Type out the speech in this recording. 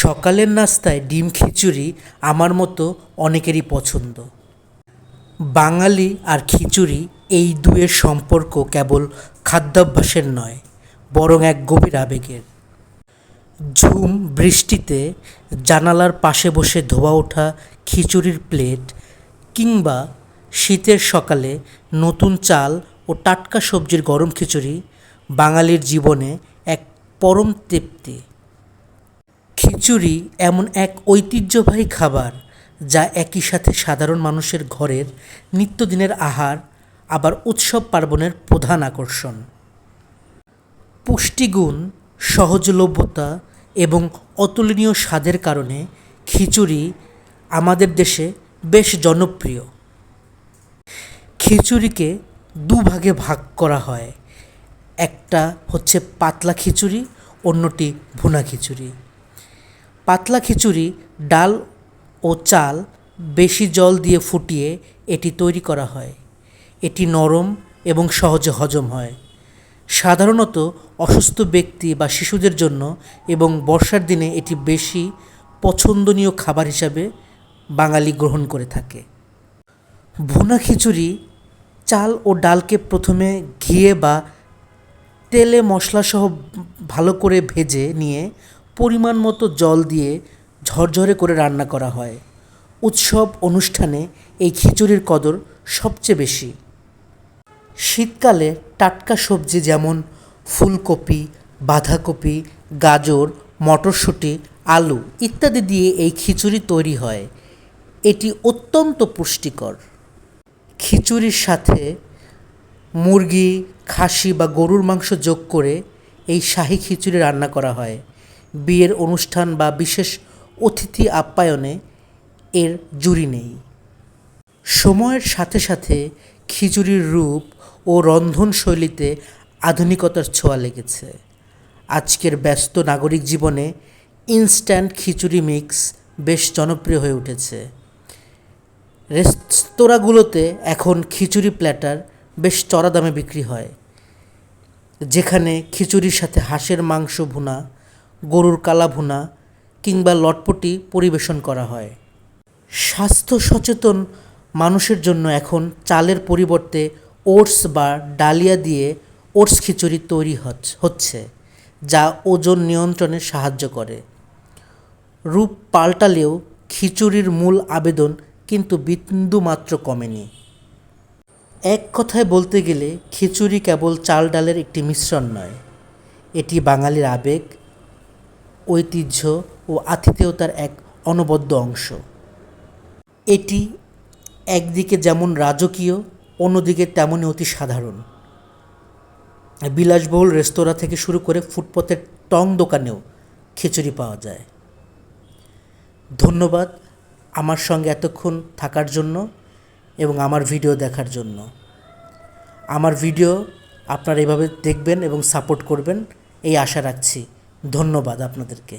সকালের নাস্তায় ডিম খিচুড়ি আমার মতো অনেকেরই পছন্দ। বাঙালি আর খিচুড়ি এই দুয়ের সম্পর্ক কেবল খাদ্যাভ্যাসের নয়, বরং এক গভীর আবেগের। ঝুম বৃষ্টিতে জানালার পাশে বসে ধোয়া ওঠা খিচুড়ির প্লেট, কিংবা শীতের সকালে নতুন চাল ও টাটকা সবজির গরম খিচুড়ি বাঙালির জীবনে এক পরম তৃপ্তি। খিচুড়ি এমন এক ঐতিহ্যবাহী খাবার যা একই সাথে সাধারণ মানুষের ঘরের নিত্যদিনের আহার, আবার উৎসব পার্বণের প্রধান আকর্ষণ। পুষ্টিগুণ, সহজলভ্যতা এবং অতুলনীয় স্বাদের কারণে খিচুড়ি আমাদের দেশে বেশ জনপ্রিয়। খিচুড়িকে দুভাগে ভাগ করা হয়, একটা হচ্ছে পাতলা খিচুড়ি, অন্যটি ভুনা খিচুড়ি। পাতলা খিচুড়ি ডাল ও চাল বেশি জল দিয়ে ফুটিয়ে এটি তৈরি করা হয়। এটি নরম এবং সহজে হজম হয়, সাধারণত অসুস্থ ব্যক্তি বা শিশুদের জন্য, এবং বর্ষার দিনে এটি বেশি পছন্দনীয় খাবার হিসাবে বাঙালি গ্রহণ করে থাকে। ভুনা খিচুড়ি চাল ও ডালকে প্রথমে ঘিয়ে বা তেলে মশলাসহ ভালো করে ভেজে নিয়ে পরিমাণ মতো জল দিয়ে ঝরঝরে করে রান্না করা হয়। উৎসব অনুষ্ঠানে এই খিচুড়ির কদর সবচেয়ে বেশি। শীতকালে টাটকা সবজি যেমন ফুলকপি, বাঁধাকপি, গাজর, মটরশুঁটি, আলু ইত্যাদি দিয়ে এই খিচুড়ি তৈরি হয়। এটি অত্যন্ত পুষ্টিকর। খিচুড়ির সাথে মুরগি, খাসি বা গরুর মাংস যোগ করে এই শাহী খিচুড়ি রান্না করা হয়। বিয়ের অনুষ্ঠান বা বিশেষ অতিথি আপ্যায়নে এর জুড়ি নেই। সময়ের সাথে সাথে খিচুড়ির রূপ ও রন্ধনশৈলীতে আধুনিকতার ছোঁয়া লেগেছে। আজকের ব্যস্ত নাগরিক জীবনে ইনস্ট্যান্ট খিচুড়ি মিক্স বেশ জনপ্রিয় হয়ে উঠেছে। রেস্তোরাঁগুলোতে এখন খিচুড়ি প্ল্যাটার বেশ চড়া দামে বিক্রি হয়, যেখানে খিচুড়ির সাথে হাঁসের মাংস ভুনা, গরুর কালা ভুনা কিংবা লটপটি পরিবেশন করা হয়। স্বাস্থ্য সচেতন মানুষের জন্য এখন চালের পরিবর্তে ওটস বা ডালিয়া দিয়ে ওটস খিচুড়ি তৈরি হচ্ছে, যা ওজন নিয়ন্ত্রণে সাহায্য করে। রূপ পাল্টালেও খিচুড়ির মূল আবেদন কিন্তু বিন্দুমাত্র কমেনি। এক কথায় বলতে গেলে খিচুড়ি কেবল চাল ডালের একটি মিশ্রণ নয়, এটি বাঙালির আবেগ, ঐতিহ্য ও আতিথেয়তার এক অনবদ্য অংশ। এটি একদিকে যেমন রাজকীয়, অন্যদিকে তেমনই অতি সাধারণ। বিলাসবহুল রেস্তোরাঁ থেকে শুরু করে ফুটপাতের টং দোকানেও খিচুড়ি পাওয়া যায়। ধন্যবাদ আমার সঙ্গে এতক্ষণ থাকার জন্য এবং আমার ভিডিও দেখার জন্য। আমার ভিডিও আপনারা এভাবে দেখবেন এবং সাপোর্ট করবেন, এই আশা রাখছি। ধন্যবাদ আপনাদেরকে।